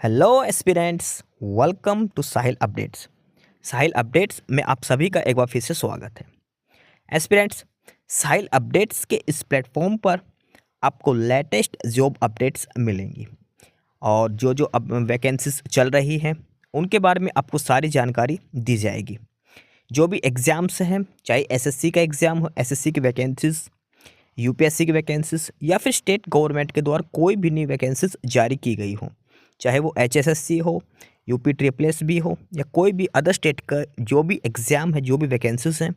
Hello aspirants, welcome to Sahil updates. Sahil updates में आप सभी का एक बार फिर से स्वागत है। एस्पिरेंट्स, साहिल अपडेट्स के इस प्लेटफॉर्म पर आपको लेटेस्ट जॉब अपडेट्स मिलेंगी और जो जो अब वैकेंसीज चल रही हैं उनके बारे में आपको सारी जानकारी दी जाएगी। जो भी एग्ज़ाम्स हैं, चाहे एसएससी का एग्ज़ाम हो, एसएससी की वैकेंसीज, यूपीएससी की वैकेंसीज या फिर स्टेट गवर्नमेंट के द्वारा कोई भी नई वैकेंसीज जारी की गई हो, चाहे वो एचएसएससी हो, यूपी ट्रिपल एस भी हो या कोई भी अदर स्टेट का जो भी एग्ज़ाम है, जो भी वैकेंसीज हैं,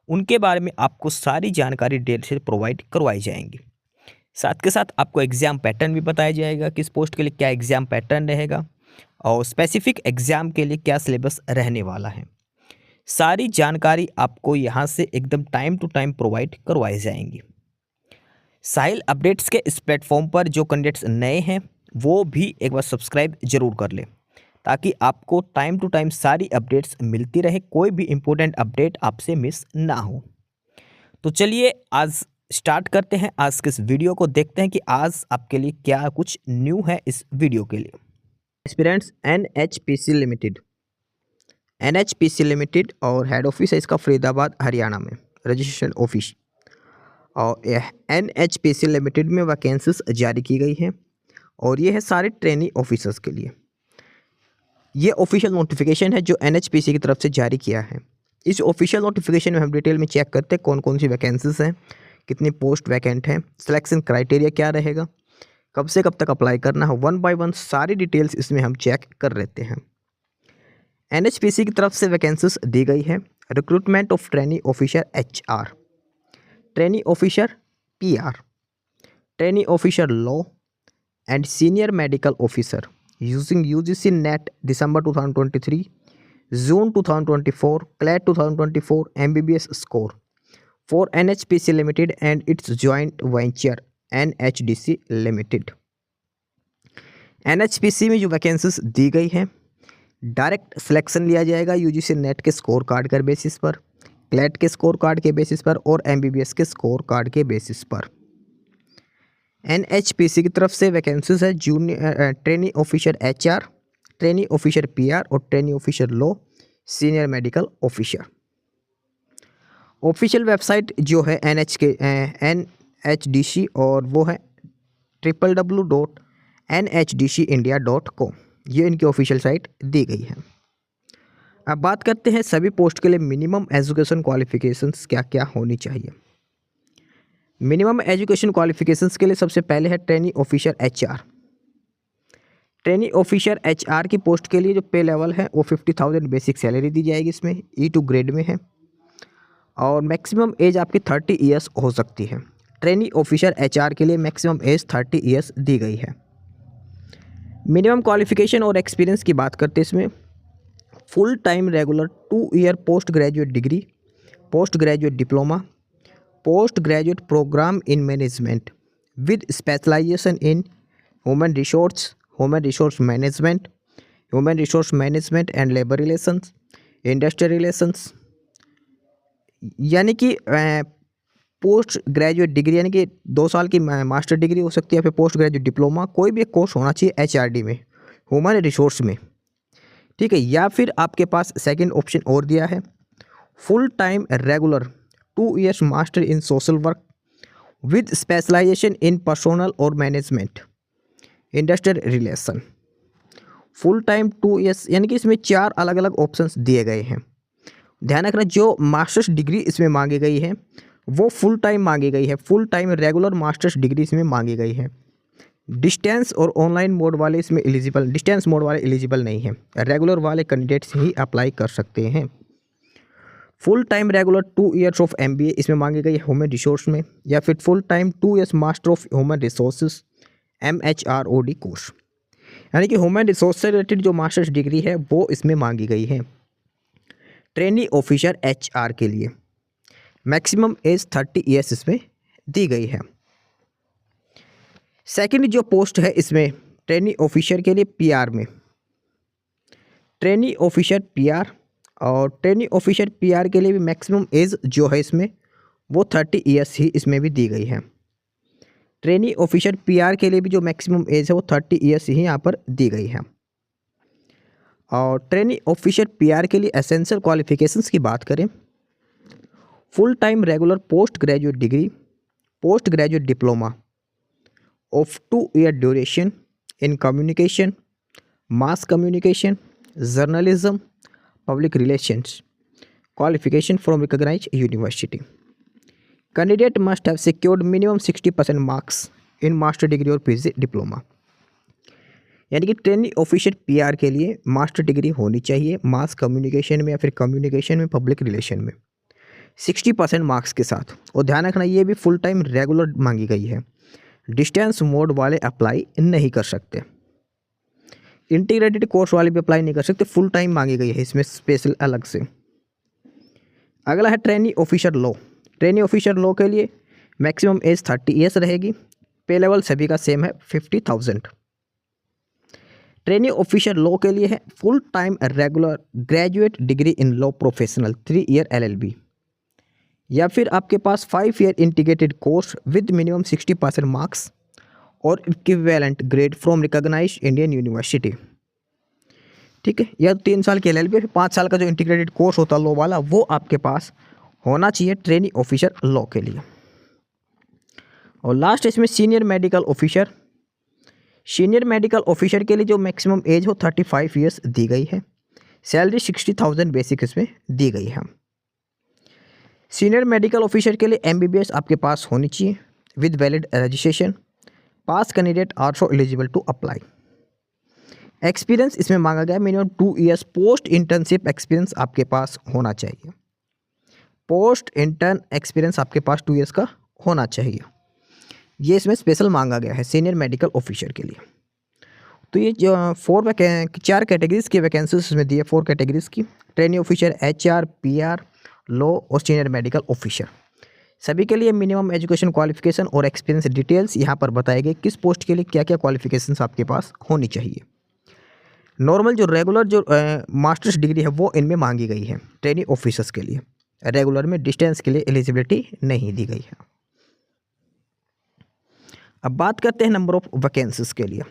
उनके बारे में आपको सारी जानकारी डिटेल से प्रोवाइड करवाई जाएंगी। साथ के साथ आपको एग्ज़ाम पैटर्न भी बताया जाएगा, किस पोस्ट के लिए क्या एग्ज़ाम पैटर्न रहेगा और स्पेसिफिक एग्ज़ाम के लिए क्या सिलेबस रहने वाला है। सारी जानकारी आपको यहाँ से एकदम टाइम टू टाइम प्रोवाइड करवाई जाएंगी। साहिल अपडेट्स के इस प्लेटफॉर्म पर जो कैंडिडेट्स नए हैं वो भी एक बार सब्सक्राइब जरूर कर लें ताकि आपको टाइम टू टाइम सारी अपडेट्स मिलती रहे, कोई भी इम्पोर्टेंट अपडेट आपसे मिस ना हो। तो चलिए आज स्टार्ट करते हैं आज के इस वीडियो को, देखते हैं कि आज आपके लिए क्या कुछ न्यू है इस वीडियो के लिए। एस्पिरेंट्स, एनएचपीसी लिमिटेड और हेड ऑफिस है इसका फरीदाबाद हरियाणा में, रजिस्ट्रेशन ऑफिस। और एनएचपीसी लिमिटेड में वैकेंसीज जारी की गई हैं और ये है सारे ट्रेनी ऑफिसर्स के लिए। ये ऑफिशियल नोटिफिकेशन है जो एनएचपीसी की तरफ से जारी किया है। इस ऑफिशियल नोटिफिकेशन में हम डिटेल में चेक करते हैं कौन कौन सी वैकेंसीज हैं, कितनी पोस्ट वैकेंट हैं, सिलेक्शन क्राइटेरिया क्या रहेगा, कब से कब तक अप्लाई करना है, वन बाय वन सारी डिटेल्स इसमें हम चेक कर लेते हैं। एनएचपीसी की तरफ से वैकेंसीज दी गई है। Recruitment of trainee officer HR, trainee officer PR, trainee officer law and senior medical officer using UGC NET December 2023, June 2024, CLAT 2024 MBBS score for NHPC Limited and its joint venture NHDC Limited। NHPC में जो vacancies दी गई हैं, direct selection लिया जाएगा UGC NET के score card के basis पर, CLAT के स्कोर कार्ड के बेसिस पर और MBBS के स्कोर कार्ड के बेसिस पर। एनएचपीसी की तरफ से वैकेंसीज है junior trainee officer HR, trainee officer PR और trainee officer law, senior medical officer. Official website जो है NHDC और वो है www.nhdcindia.com, ये इनकी ऑफिशियल साइट दी गई है। अब बात करते हैं सभी पोस्ट के लिए मिनिमम एजुकेशन क्वालिफिकेशंस क्या क्या होनी चाहिए। मिनिमम एजुकेशन क्वालिफिकेशंस के लिए सबसे पहले है trainee officer HR। Trainee officer HR की पोस्ट के लिए जो पे लेवल है वो 50,000 बेसिक सैलरी दी जाएगी, इसमें E2 ग्रेड में है और मैक्सिमम एज आपकी 30 ईयर्स हो सकती है। ट्रेनी ऑफिसर HR के लिए मैक्सिमम एज 30 ईयर्स दी गई है। मिनिमम क्वालिफिकेशन और एक्सपीरियंस की बात करते हैं इसमें full time regular 2 year post graduate degree, post graduate diploma, post graduate programme in management with specialisation in human resource management and labour relations, industrial relations. यानी कि पोस्ट ग्रेजुएट डिग्री यानी कि 2 साल की मास्टर डिग्री हो सकती है या फिर पोस्ट ग्रेजुएट डिप्लोमा, कोई भी एक कोर्स होना चाहिए HRD में, ह्यूमन रिसोर्स में, ठीक है। या फिर आपके पास सेकंड ऑप्शन और दिया है full time regular 2 years master in social work with specialisation in personnel और management industrial relation. Full time 2 years यानी कि इसमें 4 अलग अलग ऑप्शंस दिए गए हैं। ध्यान रखना जो मास्टर्स डिग्री इसमें मांगी गई है वो फुल टाइम मांगी गई है, full time regular masters degree इसमें मांगी गई है। डिस्टेंस और ऑनलाइन मोड वाले इसमें एलिजिबल, डिस्टेंस मोड वाले एलिजिबल नहीं है, रेगुलर वाले कैंडिडेट्स ही अप्लाई कर सकते हैं। Full time regular 2 years of MBA इसमें मांगी गई है ह्यूमन रिसोर्स में, या फिर full time 2 years master of human resources MHROD course, यानी कि ह्यूमन रिसोर्स से रिलेटेड जो मास्टर्स डिग्री है वो इसमें मांगी गई है। ट्रेनी ऑफिसर HR के लिए मैक्सिमम एज 30 ईयर्स इसमें दी गई है। सेकंड जो पोस्ट है इसमें ट्रेनी ऑफिसर के लिए PR में, ट्रेनी ऑफिसर PR और ट्रेनी ऑफिसर PR के लिए भी मैक्सिमम एज जो है इसमें वो 30 ईयर्स ही इसमें भी दी गई है। ट्रेनी ऑफिसर PR के लिए भी जो मैक्सिमम एज है वो 30 ईयर्स ही यहाँ पर दी गई है। और ट्रेनी ऑफिसर पीआर के लिए एसेंशियल क्वालिफिकेशंस की बात करें, full time regular post graduate degree, post graduate diploma of 2 year duration in communication, mass communication, journalism, public relations, qualification from recognized university. Candidate must have secured minimum 60% marks in master degree और PG diploma. यानी कि trainee officer PR के लिए master degree होनी चाहिए mass communication में या फिर कम्युनिकेशन में, पब्लिक रिलेशन में 60% मार्क्स के साथ। और ध्यान रखना ये भी फुल टाइम रेगुलर मांगी गई है, डिस्टेंस मोड वाले अप्लाई नहीं कर सकते, इंटीग्रेटेड कोर्स वाले भी अप्लाई नहीं कर सकते, फुल टाइम मांगी गई है इसमें स्पेशल अलग से। अगला है trainee officer law. Trainee officer law के लिए मैक्सिमम एज 30 ईयर्स रहेगी, पे लेवल सभी का सेम है 50,000। ट्रेनी ऑफिसर लॉ के लिए है full time regular graduate degree in law professional 3 year LLB, या फिर आपके पास 5 year integrated course with minimum 60% marks और equivalent grade from recognised Indian university. ठीक है, या 3 साल की LLB, फिर 5 साल का जो इंटीग्रेटेड कोर्स होता है लॉ वाला, वो आपके पास होना चाहिए ट्रेनी ऑफिसर लॉ के लिए। और लास्ट इसमें senior medical officer. Senior medical officer के लिए जो मैक्सिमम एज हो 35 ईयर्स दी गई है, सैलरी 60,000 बेसिक इसमें दी गई है। सीनियर मेडिकल ऑफिसर के लिए MBBS आपके पास होनी चाहिए with valid registration, pass candidate also eligible to apply. Experience इसमें मांगा गया minimum 2 years post internship experience आपके पास होना चाहिए, पोस्ट इंटर्न एक्सपीरियंस आपके पास 2 ईयर्स का होना चाहिए। ये इसमें स्पेशल मांगा गया है सीनियर मेडिकल ऑफिसर के लिए। तो ये जो 4 कैटेगरीज की वैकेंसीज इसमें दी है, 4 कैटेगरीज की, trainee officer, HR, PR, law और सीनियर मेडिकल ऑफिसर। सभी के लिए मिनिमम एजुकेशन क्वालिफिकेशन और एक्सपीरियंस डिटेल्स यहाँ पर बताए गए, किस पोस्ट के लिए क्या क्या क्वालिफिकेशंस आपके पास होनी चाहिए। नॉर्मल जो रेगुलर जो मास्टर्स डिग्री है वो इनमें मांगी गई है ट्रेनी ऑफिसर्स के लिए, रेगुलर में डिस्टेंस के लिए एलिजिबिलिटी नहीं दी गई है। अब बात करते हैं नंबर ऑफ वैकेंसीज के लिए।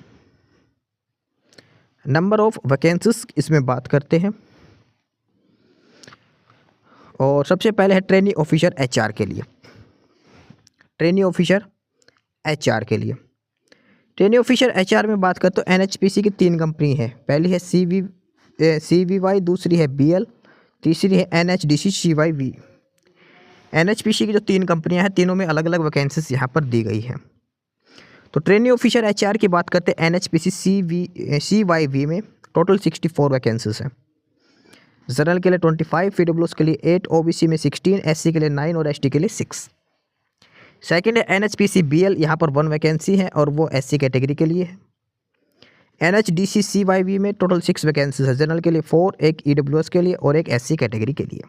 नंबर ऑफ वैकेंसीज इसमें बात करते हैं, और सबसे पहले है ट्रेनी ऑफिसर HR के लिए। ट्रेनी ऑफिसर HR के लिए, ट्रेनी ऑफिसर HR में बात करते तो NHPC की 3 कंपनी है। पहली है CVY, दूसरी है BL, तीसरी है NHDC CYV। NHPC की जो 3 कंपनियां हैं, तीनों में अलग अलग वैकेंसीज यहाँ पर दी गई है। तो ट्रेनी ऑफिसर HR की बात करते हैं NHPC CYV में टोटल 64 वैकेंसीज हैं। जनरल के लिए 25, PWS के लिए 8, OBC में 16, SC के लिए 9 और ST के लिए 6। सेकंड है NHPC BL, यहाँ पर 1 वैकेंसी है और वो SC कैटेगरी के लिए है। NHDC CYV में टोटल 6 वैकेंसीज है, जनरल के लिए 4, एक EWS के लिए और एक SC कैटेगरी के लिए।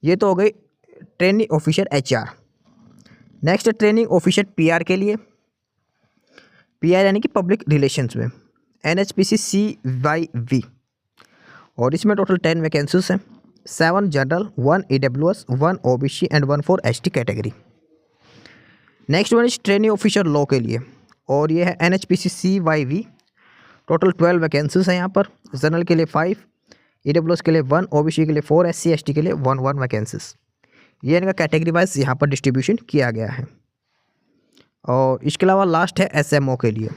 ये तो हो गई ट्रेनिंग ऑफिसर HR। नेक्स्ट है ट्रेनिंग ऑफिसर PR के लिए। PR यानी कि पब्लिक रिलेशंस में NHPC CYV, और इसमें टोटल 10 वैकेंसीज हैं, 7 general, 1 EWS, 1 OBC and 1 for ST category. Next one is training officer law के लिए, और ये है NHPC CYV, टोटल 12 वैकेंसीज हैं यहाँ पर, जनरल के लिए 5, EWS के लिए 1, OBC के लिए 4, SC ST के लिए 1 वैकेंसीज। ये इनका कैटेगरी वाइज यहाँ पर डिस्ट्रीब्यूशन किया गया है। और इसके अलावा लास्ट है SMO के लिए।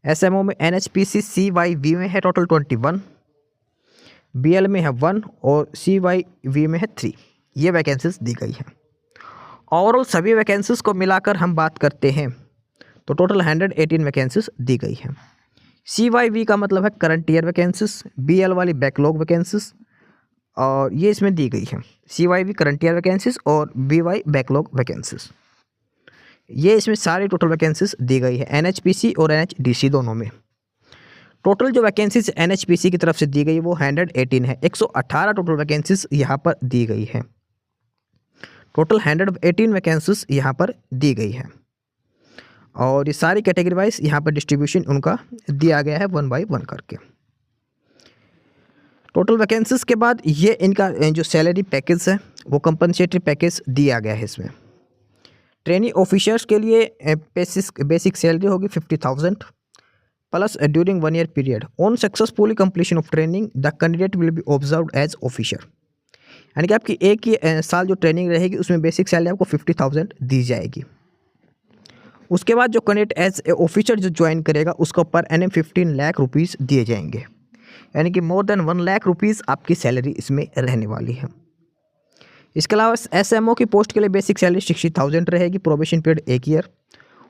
SMO में NHPC CYV में है टोटल 21, BL में है 1 और CYV में है 3। ये वैकेंसीज दी गई है। ओवरऑल सभी वैकेंसीज को मिलाकर हम बात करते हैं तो टोटल 118 वैकेंसीज दी गई है। CYV का मतलब है करंट ईयर वैकेंसीज, BL वाली बैकलॉग वैकेंसीज, और ये इसमें दी गई है। CYV करंट ईयर वैकेंसीज और BY बैकलॉग वैकेंसीज, ये इसमें सारी टोटल वैकेंसीज दी गई है NHPC और NHDC दोनों में। टोटल जो वैकेंसीज NHPC की तरफ से दी गई वो 118 है, 118 टोटल वैकेंसीज यहाँ पर दी गई है। टोटल 118 वैकेंसीज यहाँ पर दी गई है, और ये सारी कैटेगरी वाइज यहाँ पर डिस्ट्रीब्यूशन उनका दिया गया है 1 बाय 1 करके। टोटल वैकेंसीज के बाद ये इनका जो सैलरी पैकेज है वो कंपनसेटरी पैकेज दिया गया है इसमें। ट्रेनिंग ऑफिसर्स के लिए बेसिक सैलरी होगी 50,000, plus during 1 year period on successfully completion of training the candidate will be observed as officer. यानी कि आपकी एक ही साल जो ट्रेनिंग रहेगी उसमें बेसिक सैलरी आपको 50,000 दी जाएगी। उसके बाद जो कैंडिडेट एज ए ऑफिसर जो ज्वाइन करेगा उसको पर एनम 15 लाख रुपीज़ दिए जाएंगे। यानी कि मोर देन 1 लाख रुपीज़ आपकी सैलरी इसमें रहने वाली है। इसके अलावा SMO की पोस्ट के लिए बेसिक सैलरी 60,000 रहेगी, प्रोबेशन पीरियड 1 ईयर।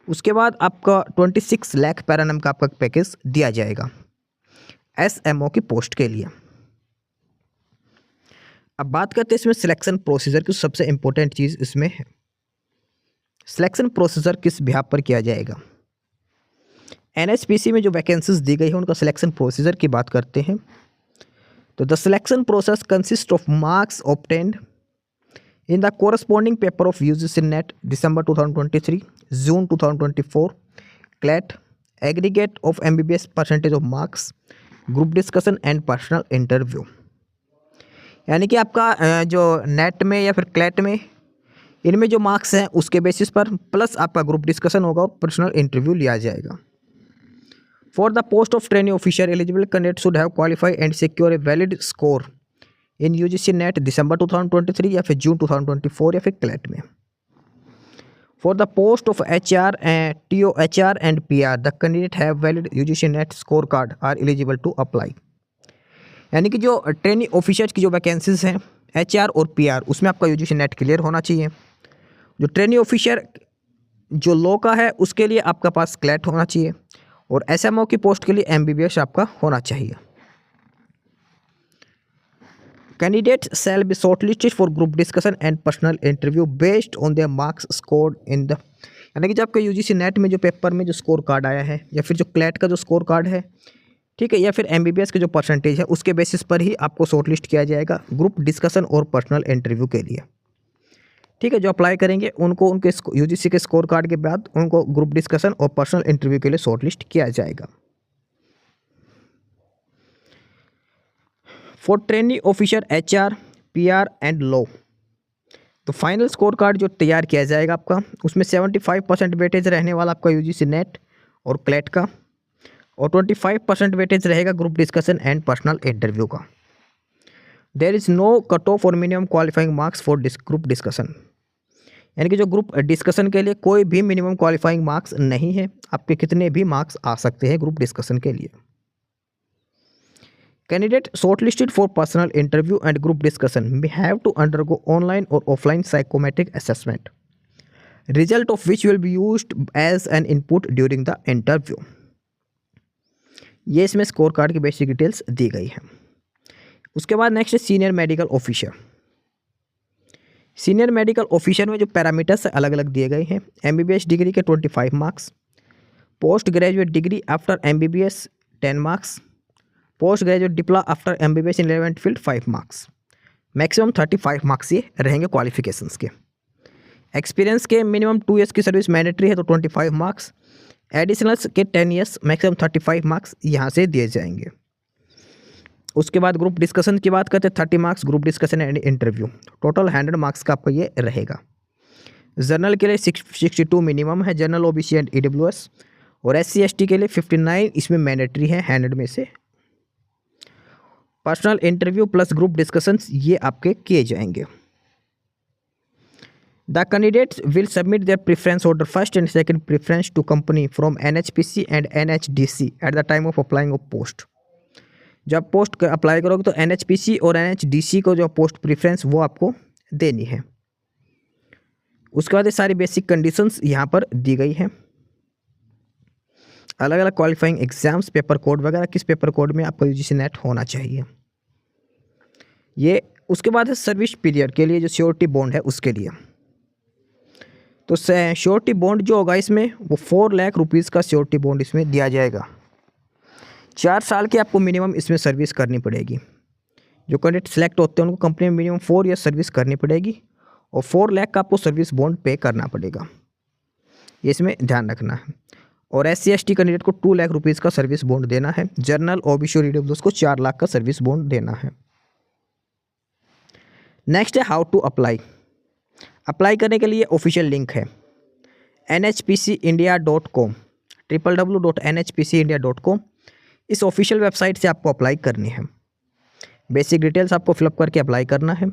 उसके बाद आपका 26 लाख पर एनम का आपका पैकेज दिया जाएगा SMO की पोस्ट के लिए। अब बात करते हैं इसमें सिलेक्शन प्रोसीजर की। सबसे इंपॉर्टेंट चीज़ इसमें है सिलेक्शन प्रोसीजर किस बिहाफ पर किया जाएगा। NHPC में जो वैकेंसीज दी गई है उनका सिलेक्शन प्रोसीजर की बात करते हैं। तो the selection process consist of marks obtained in the corresponding paper of UGC net December 2023, June 2024, CLAT, aggregate of MBBS percentage of marks, group discussion and personal interview. यानी कि आपका जो नेट में या फिर क्लैट में इनमें जो मार्क्स हैं उसके बेसिस पर प्लस आपका ग्रुप डिस्कशन होगा और पर्सनल इंटरव्यू लिया जाएगा। For the post of training officer eligible candidate should have qualify and secure a valid score in UGC net December 2023 या फिर June 2024 या फिर क्लैट में। For the post of HR and TOHR and PR the candidate have valid UGC NET score card are eligible to apply. यानी कि जो training officers की जो वैकेंसीज हैं HR और PR उसमें आपका UGC नेट क्लियर होना चाहिए। जो ट्रेनिंग ऑफिसर जो लॉ का है उसके लिए आपका पास क्लैट होना चाहिए और SMO की पोस्ट के लिए MBBS आपका होना चाहिए। Candidates shall be shortlisted for group discussion and personal interview based on their marks scored in the. यानी कि जब आपका UGC नेट में जो पेपर में जो स्कोर कार्ड आया है या फिर जो क्लैट का जो स्कोर कार्ड है, ठीक है, या फिर MBBS के जो परसेंटेज है उसके बेसिस पर ही आपको शॉर्टलिस्ट किया जाएगा ग्रुप डिस्कशन और पर्सनल इंटरव्यू के लिए। ठीक है, जो अप्लाई करेंगे उनको उनके UGC के स्कोर कार्ड के बाद उनको ग्रुप डिस्कशन और पर्सनल इंटरव्यू के लिए शॉर्टलिस्ट किया जाएगा। For training officer HR, PR and law तो फाइनल स्कोर कार्ड जो तैयार किया जाएगा आपका उसमें 75% वेटेज रहने वाला आपका UGC नेट और क्लैट का और 25% वेटेज रहेगा group discussion and personal interview का। There is no cut off और minimum qualifying marks for group discussion. यानी कि जो ग्रुप डिस्कशन के लिए कोई भी मिनिमम क्वालिफाइंग मार्क्स नहीं है, आपके कितने भी मार्क्स आ सकते हैं ग्रुप डिस्कशन के लिए। Candidate shortlisted for personal interview and group discussion may have to undergo online और offline psychometric assessment, result of which will be used as an input during the interview. ये इसमें scorecard की basic details दी गई है। उसके बाद next है senior medical officer. Senior medical officer में जो पैरामीटर्स अलग अलग दिए गए हैं, MBBS डिग्री के 25 marks, post graduate degree after MBBS 10 marks, post graduate diploma after MBBS इन relevant field 5 marks, maximum 35 marks ये रहेंगे क्वालिफिकेशंस के। एक्सपीरियंस के मिनिमम 2 ईयर्स की सर्विस मैंडेटरी है तो 25 मार्क्स, एडिशनल्स के 10 ईयर्स मैक्सिमम 35 मार्क्स यहाँ से दिए जाएंगे। उसके बाद ग्रुप डिस्कशन की बात करते हैं 30 marks group discussion and interview, total 100 marks का आपका ये रहेगा। जनरल के लिए 62 मिनिमम है, जनरल OBC एंड EWS, और SC ST के लिए 59 इसमें मैंडेटरी है 100 में से। Personal interview plus group discussions ये आपके किए जाएंगे। The candidates will submit their preference order first and second preference to company from NHPC and NHDC at the time of applying of post. जब पोस्ट अप्लाई करोगे तो NHPC और NHDC को जो पोस्ट प्रेफरेंस वो आपको देनी है। उसके बाद ये सारी बेसिक कंडीशंस यहाँ पर दी गई हैं। अलग अलग क्वालिफाइंग एग्जाम्स, पेपर कोड वगैरह, किस पेपर कोड में आपका UGC नेट होना चाहिए ये। उसके बाद है सर्विस पीरियड के लिए जो श्योरिटी बॉन्ड है उसके लिए। तो श्योरिटी बॉन्ड जो होगा इसमें वो 4 लाख रुपीज़ का श्योरिटी बॉन्ड इसमें दिया जाएगा। 4 साल की आपको मिनिमम इसमें सर्विस करनी पड़ेगी। जो कैंडिडेट सेलेक्ट होते हैं उनको कंपनी में मिनिमम 4 ईयर सर्विस करनी पड़ेगी और 4 लाख का आपको सर्विस बॉन्ड पे करना पड़ेगा, ये इसमें ध्यान रखना है। और SC ST कैंडिडेट को 2 लाख रुपीज़ का सर्विस बॉन्ड देना है। जनरल OBC और EWS को 4 लाख का सर्विस बॉन्ड देना है। नेक्स्ट है हाउ टू अप्लाई। अप्लाई करने के लिए ऑफिशियल लिंक है nhpcindia.com, www.nhpcindia.com, इस ऑफिशियल वेबसाइट से आपको अप्लाई करनी है। बेसिक डिटेल्स आपको फिलअप करके अप्लाई करना है।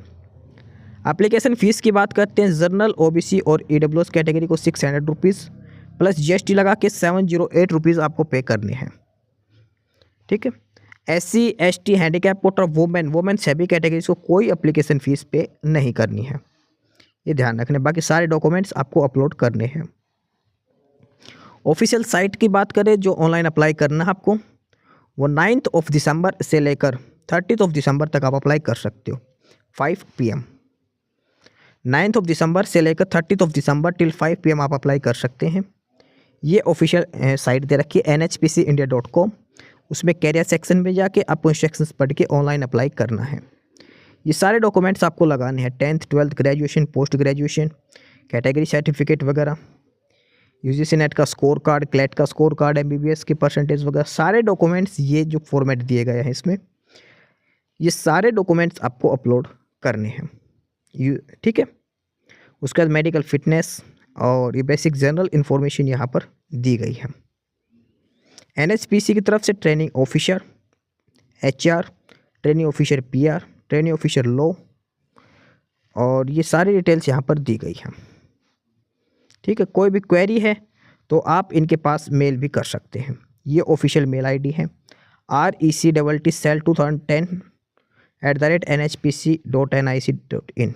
एप्लीकेशन फ़ीस की बात करते हैं, जनरल, ओबीसी और ईडब्ल्यूएस कैटेगरी को 600 रुपीज़ प्लस जीएसटी लगा के 708 रुपीज़ आपको पे करने हैं। ठीक है। SC, ST, handicap quota, women सभी कैटेगरीज को कोई एप्लीकेशन फ़ीस पे नहीं करनी है, ये ध्यान रखने। बाकी सारे डॉक्यूमेंट्स आपको अपलोड करने हैं। ऑफिशियल साइट की बात करें जो ऑनलाइन अप्लाई करना है आपको, वो 9 दिसंबर से लेकर 30 दिसंबर तक आप अप्लाई कर सकते हो 5 PM। 9 दिसंबर से लेकर 30 दिसंबर टिल 5 PM आप अप्लाई कर सकते हैं। ये ऑफिशियल साइट दे रखी है nhpcindia.com, उसमें कैरियर सेक्शन में जाके आपको इंस्ट्रक्शंस पढ़ के ऑनलाइन अप्लाई करना है। ये सारे डॉक्यूमेंट्स आपको लगाने हैं, 10th 12th graduation, post graduation, category certificate वगैरह, यूजीसी नेट का स्कोर कार्ड, क्लेट का स्कोर कार्ड, MBBS की परसेंटेज वगैरह, सारे डॉक्यूमेंट्स ये जो फॉर्मेट दिए गए हैं इसमें, ये सारे डॉक्यूमेंट्स आपको अपलोड करने हैं। ठीक है। उसके बाद मेडिकल फिटनेस और ये बेसिक जनरल इन्फॉर्मेशन यहाँ पर दी गई है। NHPC की तरफ से training officer HR, training officer PR, training officer law, और ये सारी डिटेल्स यहाँ पर दी गई हैं। ठीक है। कोई भी क्वेरी है तो आप इनके पास मेल भी कर सकते हैं। ये ऑफिशियल मेल ID है rectcell2010@nhpc.nic.in,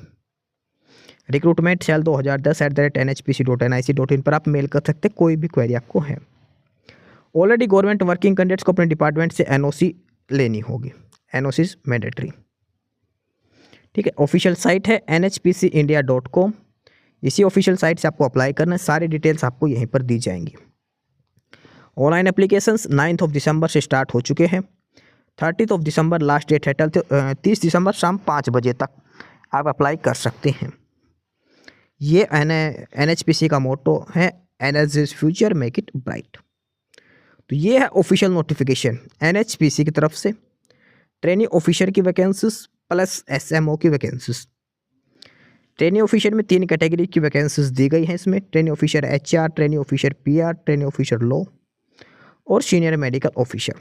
रिक्रूटमेंट सेल 2010@nhpc.nic.in पर आप मेल कर सकते हैं, कोई भी क्वेरी आपको है। ऑलरेडी गवर्नमेंट वर्किंग कैंडिडेट्स को अपने डिपार्टमेंट से NOC लेनी होगी, NOC इज मैंडेटरी। ठीक है। ऑफिशियल साइट है nhpcindia.com, इसी ऑफिशियल साइट से आपको अप्लाई करना है। सारी डिटेल्स आपको यहीं पर दी जाएंगी। ऑनलाइन एप्लीकेशंस 9 दिसंबर से स्टार्ट हो चुके हैं। 30 दिसंबर लास्ट डेट है। 30 दिसंबर शाम 5 बजे तक आप अप्लाई कर सकते हैं। ये NHPC का मोटो है, energies future make it bright. तो ये है ऑफिशियल नोटिफिकेशन NHPC की तरफ से, ट्रेनिंग ऑफिसर की वैकेंसीज प्लस SMO की वैकेंसीज। ट्रेनिंग ऑफिसर में 3 कैटेगरी की वैकेंसीज दी गई हैं इसमें, training officer HR, training officer PR, training officer law और सीनियर मेडिकल ऑफिसर।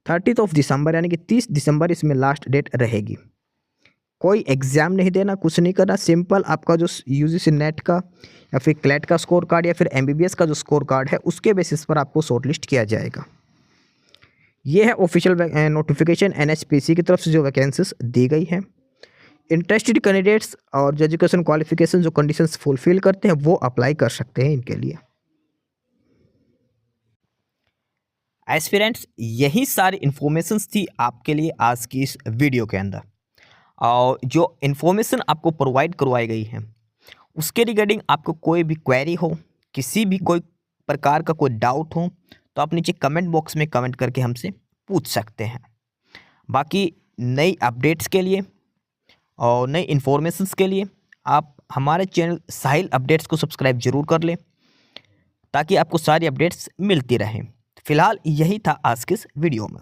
30 दिसंबर यानी कि 30 दिसंबर इसमें लास्ट डेट रहेगी। कोई एग्ज़ाम नहीं देना, कुछ नहीं करना, सिंपल आपका जो यूजीसी नेट का या फिर क्लेट का स्कोर कार्ड या फिर MBBS का जो स्कोर कार्ड है उसके बेसिस पर आपको शॉर्टलिस्ट किया जाएगा। ये है ऑफिशियल नोटिफिकेशन NHPC की तरफ से जो वैकेंसीज दी गई है। इंटरेस्टेड कैंडिडेट्स और जो एजुकेशन क्वालिफिकेशन जो कंडीशंस फुलफिल करते हैं वो अप्लाई कर सकते हैं इनके लिए। एस्पिरेंट्स, यही सारी इन्फॉर्मेशंस थी आपके लिए आज की इस वीडियो के अंदर, और जो इन्फॉर्मेशन आपको प्रोवाइड करवाई गई है उसके रिगार्डिंग आपको कोई भी क्वेरी हो, किसी भी कोई प्रकार का कोई डाउट हो तो आप नीचे कमेंट बॉक्स में कमेंट करके हमसे पूछ सकते हैं। बाकी नई अपडेट्स के लिए और नई इन्फॉर्मेशंस के लिए आप हमारे चैनल साहिल अपडेट्स को सब्सक्राइब जरूर कर लें ताकि आपको सारी अपडेट्स मिलती रहें। फिलहाल यही था आज के इस वीडियो में।